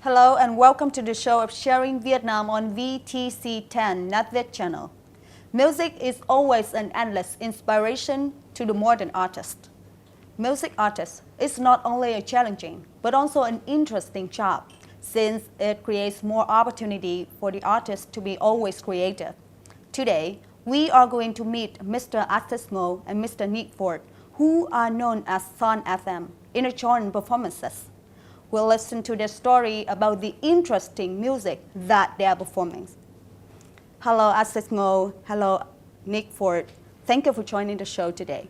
Hello and welcome to the show of Sharing Vietnam on VTC10 NetViet channel. Music is always an endless inspiration to the modern artist. Music artist is not only a challenging but also an interesting job since it creates more opportunity for the artist to be always creative. Today, we are going to meet Mr. Access Ngo and Mr. Nick Ford, who are known as Son FM in a joint performances. We'll listen to their story about the interesting music that they are performing. Hello, Access Ngo. Hello, Nick Ford. Thank you for joining the show today.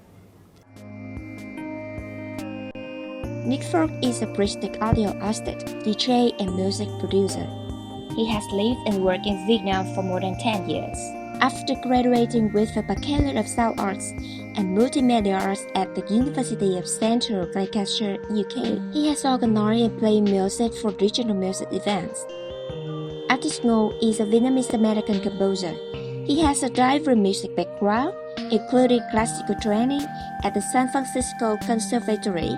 Nick Ford is a British audio artist, DJ, and music producer. He has lived and worked in Vietnam for more than 10 years. After graduating with a Bachelor of Sound Arts and Multimedia Arts at the University of Central Lancaster, UK, he has organized and played music for regional music events. Access Ngo is a Vietnamese-American composer. He has a diverse music background, including classical training at the San Francisco Conservatory,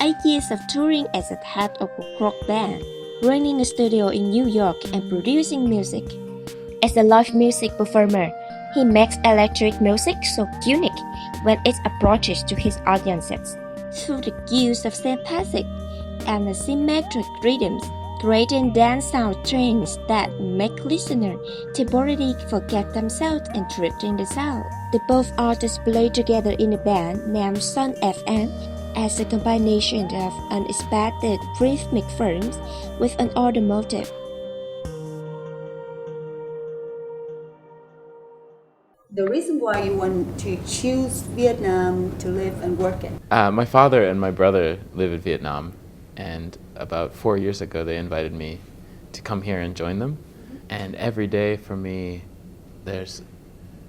8 years of touring as a head of a rock band, running a studio in New York and producing music. As a live music performer, he makes electric music so unique when it approaches to his audiences through the use of sympathetic and symmetric rhythms, creating dance sound trends that make listeners temporarily forget themselves and drift in the sound. The both artists play together in a band named Son FM as a combination of unexpected rhythmic forms with an order motive. The reason why you want to choose Vietnam to live and work in? My father and my brother live in Vietnam, and about 4 years ago they invited me to come here and join them. And every day for me, there's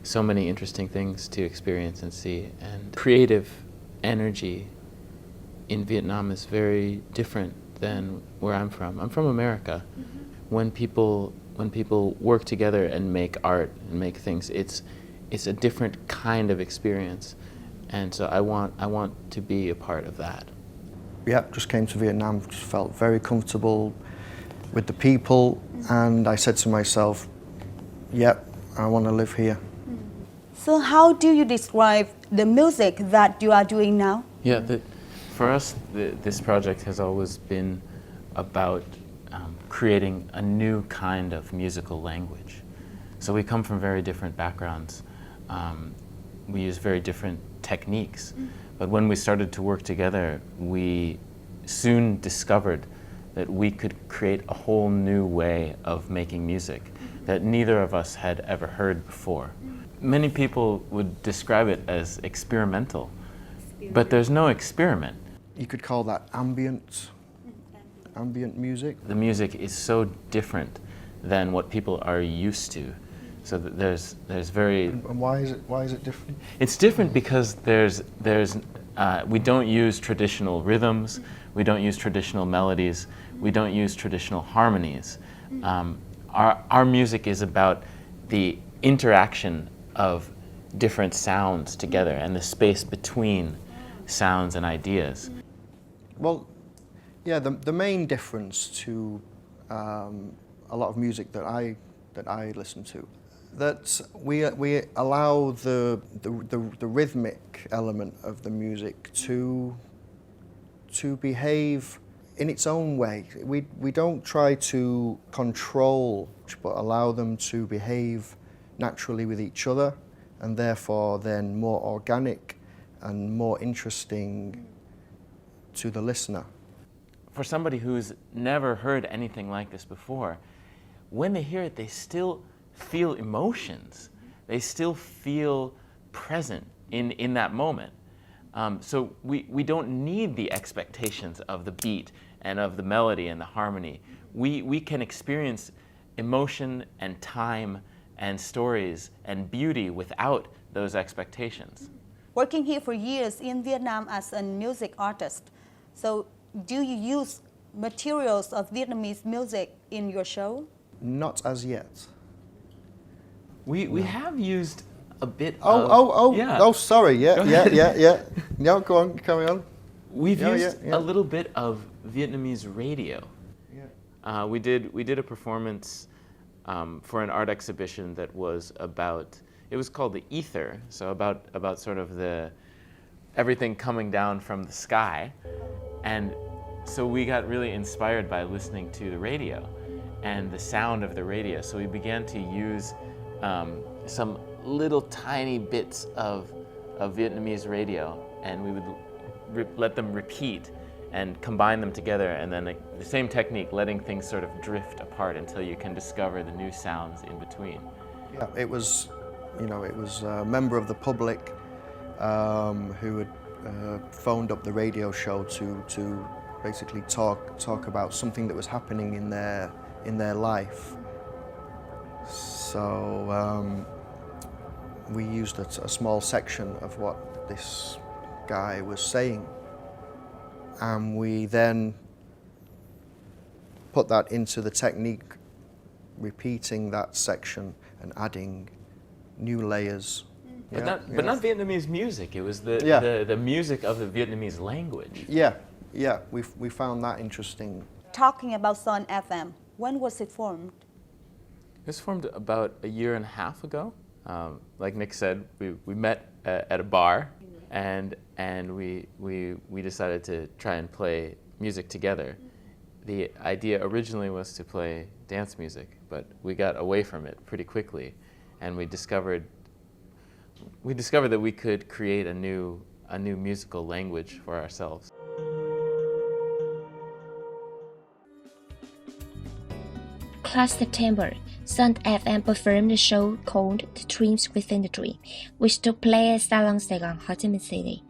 so many interesting things to experience and see. And creative energy in Vietnam is very different than where I'm from. I'm from America. When people work together and make art and make things, it's a different kind of experience, and so I want to be a part of that. Yeah, just came to Vietnam, just felt very comfortable with the people, and I said to myself, yep, I want to live here. So how do you describe the music that you are doing now? Yeah, for us, this project has always been about creating a new kind of musical language. So we come from very different backgrounds. We use very different techniques. But when we started to work together, we soon discovered that we could create a whole new way of making music that neither of us had ever heard before. Many people would describe it as experimental, but there's no experiment. You could call that ambient music. The music is so different than what people are used to. So that there's very. And why is it different? It's different because we don't use traditional rhythms, we don't use traditional melodies, we don't use traditional harmonies. Our music is about the interaction of different sounds together and the space between sounds and ideas. Well, yeah, the main difference to a lot of music that I listen to, that we allow the rhythmic element of the music to behave in its own way. We don't try to control, but allow them to behave naturally with each other, and therefore then more organic and more interesting to the listener. For somebody who's never heard anything like this before, when they hear it, they still feel emotions. They still feel present in that moment. So we don't need the expectations of the beat and of the melody and the harmony. We can experience emotion and time and stories and beauty without those expectations. Working here for years in Vietnam as a music artist, so do you use materials of Vietnamese music in your show? Not as yet. We have used a bit Sorry, yeah. No, go on, carry on. We've used yeah. a little bit of Vietnamese radio. We did a performance for an art exhibition that was about. It was called the Ether, so about sort of everything coming down from the sky, and so we got really inspired by listening to the radio and the sound of the radio. So we began to use some little tiny bits of Vietnamese radio, and we would let them repeat and combine them together, and then the same technique, letting things sort of drift apart until you can discover the new sounds in between. Yeah, it was a member of the public who had phoned up the radio show to basically talk about something that was happening in their life. So we used a small section of what this guy was saying, and we then put that into the technique, repeating that section and adding new layers. But not Vietnamese music. It was the music of the Vietnamese language. Yeah, we found that interesting. Talking about Son FM, when was it formed? It was formed about a year and a half ago. Like Nick said, we met at a bar, and we decided to try and play music together. The idea originally was to play dance music, but we got away from it pretty quickly, and we discovered that we could create a new musical language for ourselves. Last September, Sun FM performed a show called The Dreams Within the Dream, which took place at Salon Saigon, Ho Chi Minh City.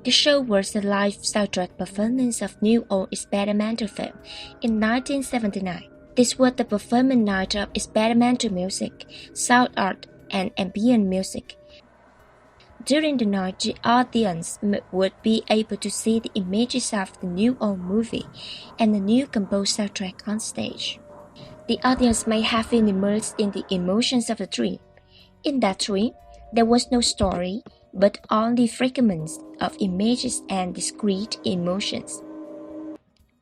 The show was a live soundtrack performance of new old experimental film in 1979. This was the performance night of experimental music, sound art, and ambient music. During the night, the audience would be able to see the images of the new old movie and the new composed soundtrack on stage. The audience may have been immersed in the emotions of the dream. In that dream, there was no story, but only fragments of images and discrete emotions.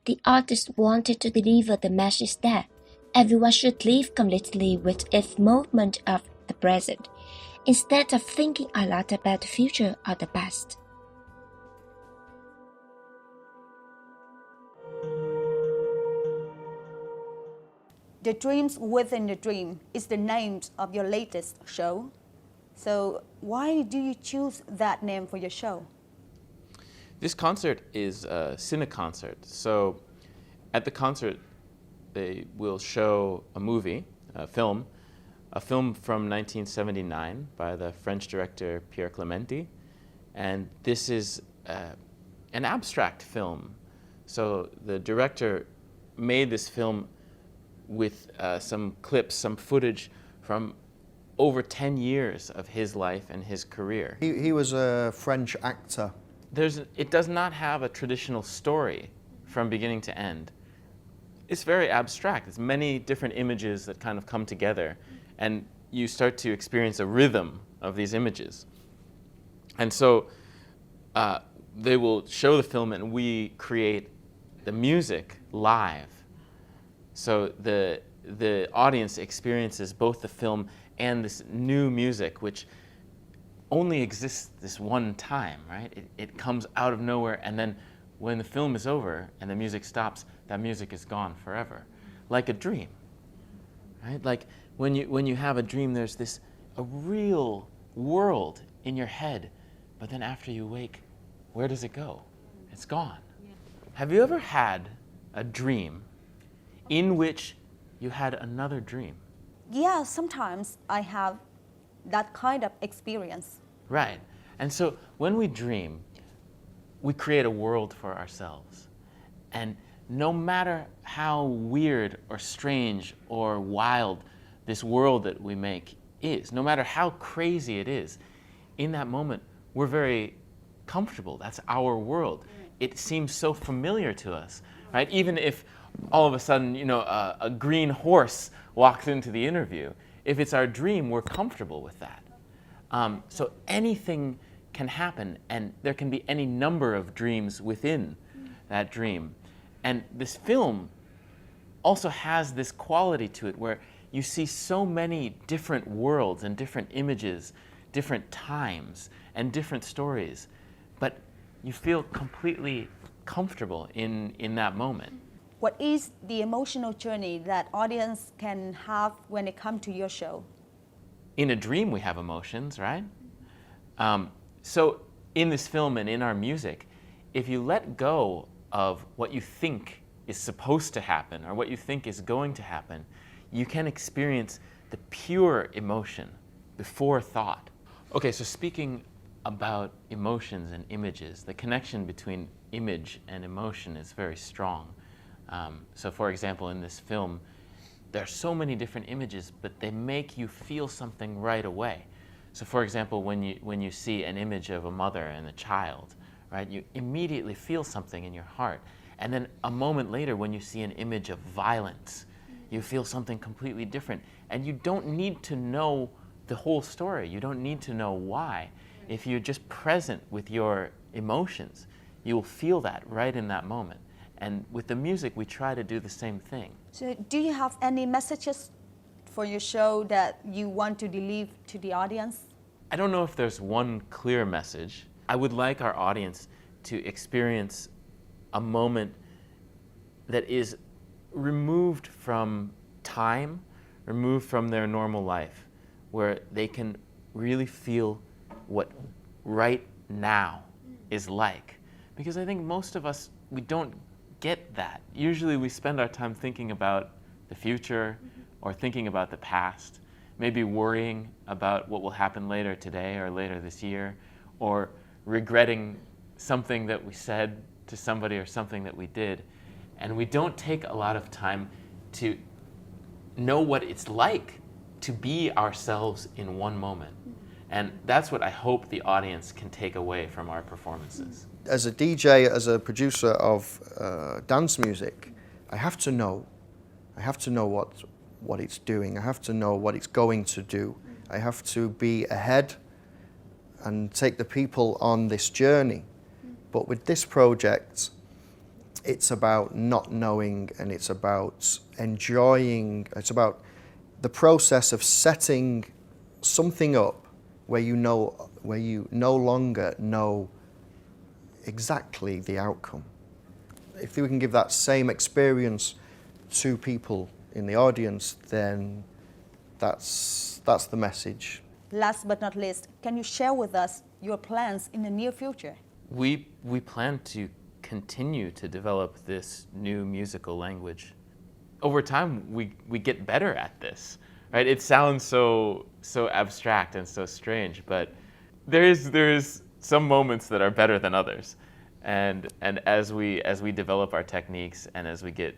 The artist wanted to deliver the message that everyone should live completely with each moment of the present, instead of thinking a lot about the future or the past. The Dreams Within the Dream is the name of your latest show. So why do you choose that name for your show? This concert is a cine-concert. So at the concert, they will show a movie, a film from 1979 by the French director Pierre Clementi. And this is an abstract film. So the director made this film with some clips, some footage from over 10 years of his life and his career. He was a French actor. It does not have a traditional story from beginning to end. It's very abstract. It's many different images that kind of come together, and you start to experience a rhythm of these images. And so they will show the film, and we create the music live. So the audience experiences both the film and this new music, which only exists this one time, right? It comes out of nowhere, and then when the film is over and the music stops, that music is gone forever, like a dream, right? Like when you have a dream, there's a real world in your head, but then after you wake, where does it go? It's gone. Yeah. Have you ever had a dream in which you had another dream? Yeah, sometimes I have that kind of experience. Right. And so when we dream, we create a world for ourselves. And no matter how weird or strange or wild this world that we make is, no matter how crazy it is, in that moment, we're very comfortable. That's our world. It seems so familiar to us, right? Even if all of a sudden, a green horse walks into the interview, if it's our dream, we're comfortable with that. So anything can happen, and there can be any number of dreams within that dream. And this film also has this quality to it where you see so many different worlds and different images, different times, and different stories, but you feel completely comfortable in that moment. What is the emotional journey that audience can have when they come to your show? In a dream, we have emotions, right? So in this film and in our music, if you let go of what you think is supposed to happen or what you think is going to happen, you can experience the pure emotion before thought. Okay, so speaking about emotions and images, the connection between image and emotion is very strong. So for example, in this film, there are so many different images, but they make you feel something right away. So for example, when you see an image of a mother and a child, right, you immediately feel something in your heart. And then a moment later, when you see an image of violence, you feel something completely different. And you don't need to know the whole story. You don't need to know why. If you're just present with your emotions, you will feel that right in that moment. And with the music, we try to do the same thing. So do you have any messages for your show that you want to deliver to the audience? I don't know if there's one clear message. I would like our audience to experience a moment that is removed from time, removed from their normal life, where they can really feel what right now is like. Because I think most of us, we don't get that. Usually we spend our time thinking about the future or thinking about the past, maybe worrying about what will happen later today or later this year, or regretting something that we said to somebody or something that we did. And we don't take a lot of time to know what it's like to be ourselves in one moment. And that's what I hope the audience can take away from our performances. As a DJ, as a producer of dance music, I have to know what it's doing. I have to know what it's going to do. I have to be ahead and take the people on this journey. But with this project, it's about not knowing, and it's about enjoying. It's about the process of setting something up where you no longer know exactly the outcome. If we can give that same experience to people in the audience, then that's the message. Last but not least, can you share with us your plans in the near future? We plan to continue to develop this new musical language. Over time, we get better at this, right? It sounds so abstract and so strange, but there is some moments that are better than others, and as we develop our techniques and as we get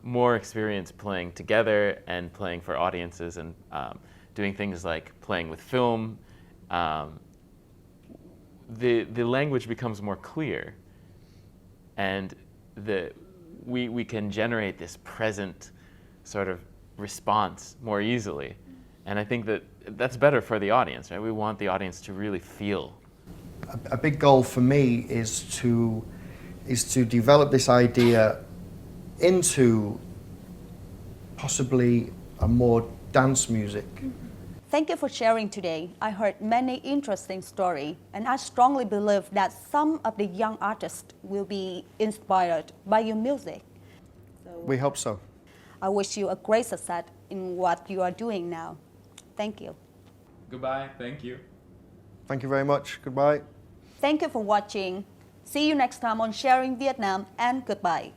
more experience playing together and playing for audiences and doing things like playing with film, the language becomes more clear, and we can generate this present sort of response more easily. And I think that's better for the audience, right? We want the audience to really feel. A big goal for me is to develop this idea into possibly a more dance music. Thank you for sharing today. I heard many interesting stories, and I strongly believe that some of the young artists will be inspired by your music. We hope so. I wish you a great success in what you are doing now. Thank you. Goodbye. Thank you. Thank you very much. Goodbye. Thank you for watching. See you next time on Sharing Vietnam, and goodbye.